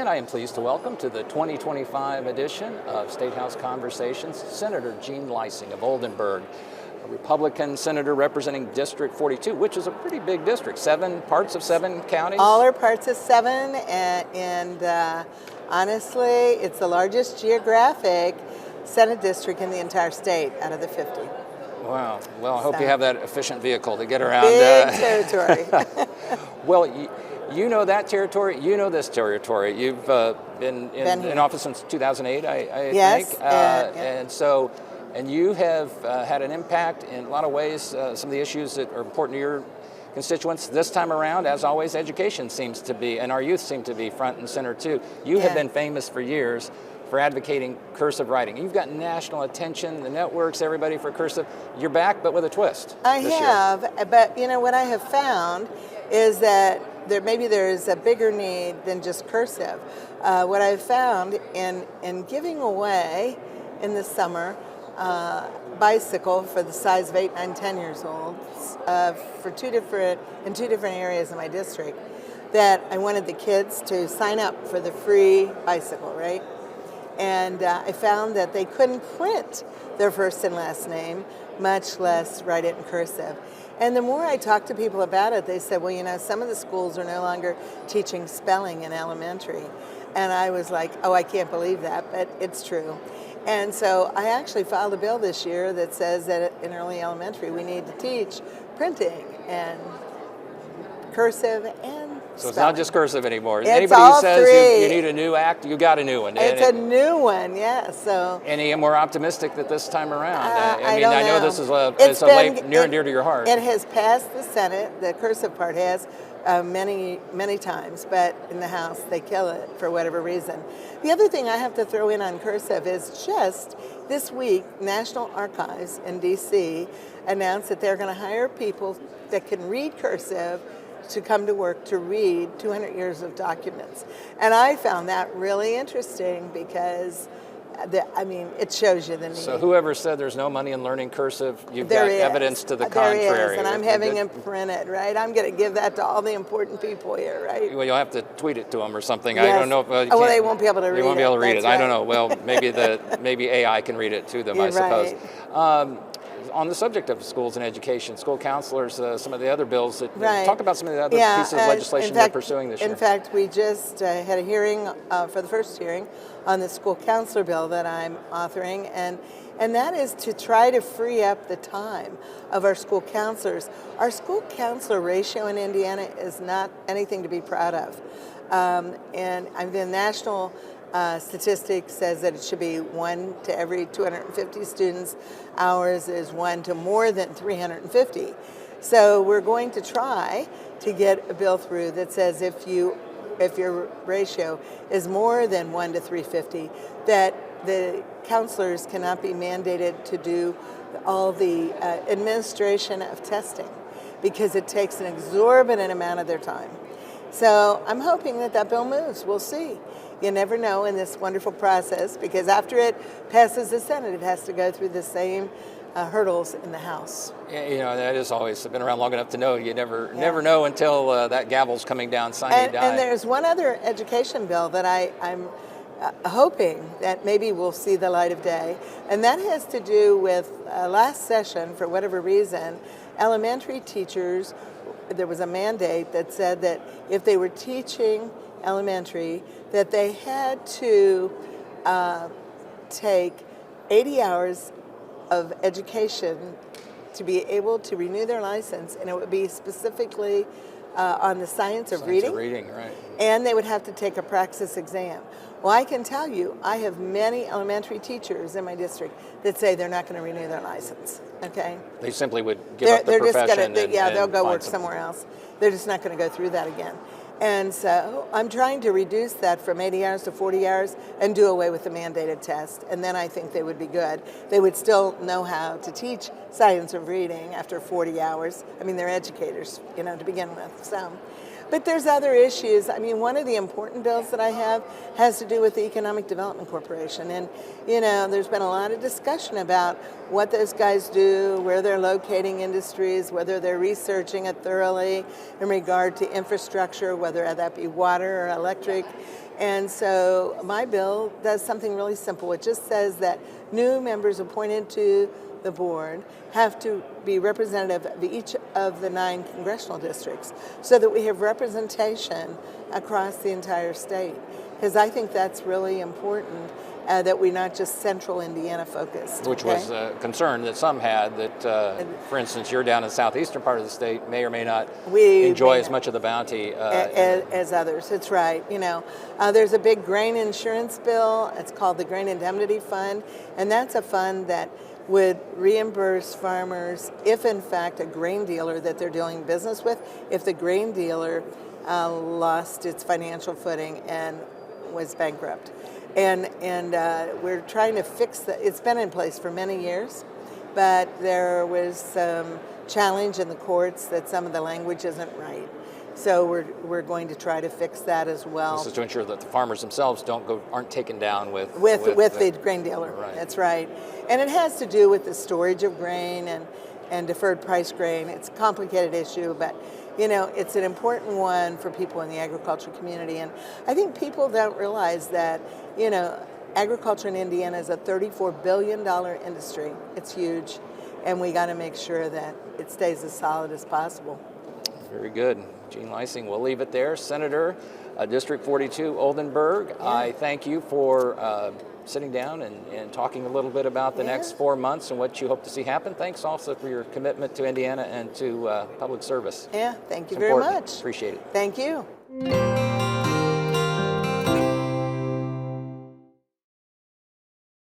And I am pleased to welcome to the 2025 edition of Statehouse Conversations, Senator Jon Leising of Oldenburg, a Republican senator representing District 42, which is a pretty big district, parts of seven counties. All are parts of seven, and honestly, it's the largest geographic Senate district in the entire state out of the 50. Wow. Well, I hope you have that efficient vehicle to get around. Big territory. Well, you know that territory. You know this territory. You've been in office since 2008, I yes, think. And you have had an impact in a lot of ways. Some of the issues that are important to your constituents this time around, as always, education seems to be, and our youth seem to be front and center too. You have been famous for years for advocating cursive writing. You've got national attention, the networks, everybody for cursive. You're back, but with a twist. I have, but you know what I have found is that there is a bigger need than just cursive. What I've found in giving away in the summer bicycle for the size of 8, 9, 10 years old in two different areas in my district, that I wanted the kids to sign up for the free bicycle, right? And I found that they couldn't print their first and last name, much less write it in cursive. And the more I talked to people about it, they said, well, you know, some of the schools are no longer teaching spelling in elementary. And I was like, oh, I can't believe that, but it's true. And so I actually filed a bill this year that says that in early elementary we need to teach printing and cursive and so it's not just cursive anymore. It's Anybody all who says three. you need a new act, you got a new one. It's a new one, yeah. So. Any more optimistic that this time around? I know this is near and dear to your heart. It has passed the Senate. The cursive part has many times, but in the House they kill it for whatever reason. The other thing I have to throw in on cursive is just this week, National Archives in D.C. announced that they're going to hire people that can read cursive to come to work to read 200 years of documents. And I found that really interesting because, it shows you the need. So whoever said there's no money in learning cursive, you've there got is. Evidence to the there contrary. Is, and I'm having it printed, right? I'm going to give that to all the important people here, right? Well, you'll have to tweet it to them or something. Yes. I don't know if well, they won't be able to read it. They won't be able to read it. Right. I don't know. Well, maybe AI can read it to them, I suppose. Right. On the subject of schools and education, school counselors, some of the other bills that talk about some of the other pieces of legislation you're pursuing this year. In fact, we just had a hearing for the first hearing on the school counselor bill that I'm authoring, and that is to try to free up the time of our school counselors. Our school counselor ratio in Indiana is not anything to be proud of, and the national statistics says that it should be 1 to every 250 students. Ours is 1 to more than 350. So we're going to try to get a bill through that says if your ratio is more than 1 to 350, that the counselors cannot be mandated to do all the administration of testing because it takes an exorbitant amount of their time. So I'm hoping that bill moves. We'll see. You never know in this wonderful process because after it passes the Senate, it has to go through the same hurdles in the House. Yeah, that is always been around long enough to know. You never know until that gavel's coming down, signing die. And there's one other education bill that I'm hoping that maybe will see the light of day, and that has to do with last session, for whatever reason, elementary teachers, there was a mandate that said that if they were teaching elementary, that they had to take 80 hours of education to be able to renew their license, and it would be specifically on the science of reading. Right. And they would have to take a praxis exam. Well, I can tell you, I have many elementary teachers in my district that say they're not going to renew their license, okay? They simply would give up the profession. They'll go work somewhere else. They're just not going to go through that again. And so I'm trying to reduce that from 80 hours to 40 hours and do away with the mandated test. And then I think they would be good. They would still know how to teach science of reading after 40 hours. I mean, they're educators, to begin with. So, but there's other issues. I mean, one of the important bills that I have has to do with the Economic Development Corporation. And, there's been a lot of discussion about what those guys do, where they're locating industries, whether they're researching it thoroughly in regard to infrastructure, whether that be water or electric. And so my bill does something really simple. It just says that new members appointed to the board have to be representative of each of the 9 congressional districts so that we have representation across the entire state. Because I think that's really important, that we're not just central Indiana focused. Which was a concern that some had that, for instance, you're down in the southeastern part of the state, may or may not enjoy as much of the bounty. As others, it's right. You know, there's a big grain insurance bill. It's called the Grain Indemnity Fund, and that's a fund that would reimburse farmers if, in fact, a grain dealer that they're doing business with, if the grain dealer lost its financial footing and was bankrupt. And we're trying to fix that. It's been in place for many years, but there was some challenge in the courts that some of the language isn't right. So we're going to try to fix that as well. This is to ensure that the farmers themselves aren't taken down with the grain dealer. Right. That's right. And it has to do with the storage of grain and deferred price grain. It's a complicated issue, but you know, it's an important one for people in the agriculture community. And I think people don't realize that, you know, agriculture in Indiana is a $34 billion industry. It's huge, and we got to make sure that it stays as solid as possible. Very good. Jean Leising, we'll leave it there. Senator, District 42, Oldenburg, yeah. I thank you for sitting down and talking a little bit about the next 4 months and what you hope to see happen. Thanks also for your commitment to Indiana and to public service. Yeah, thank you very much. Appreciate it. Thank you.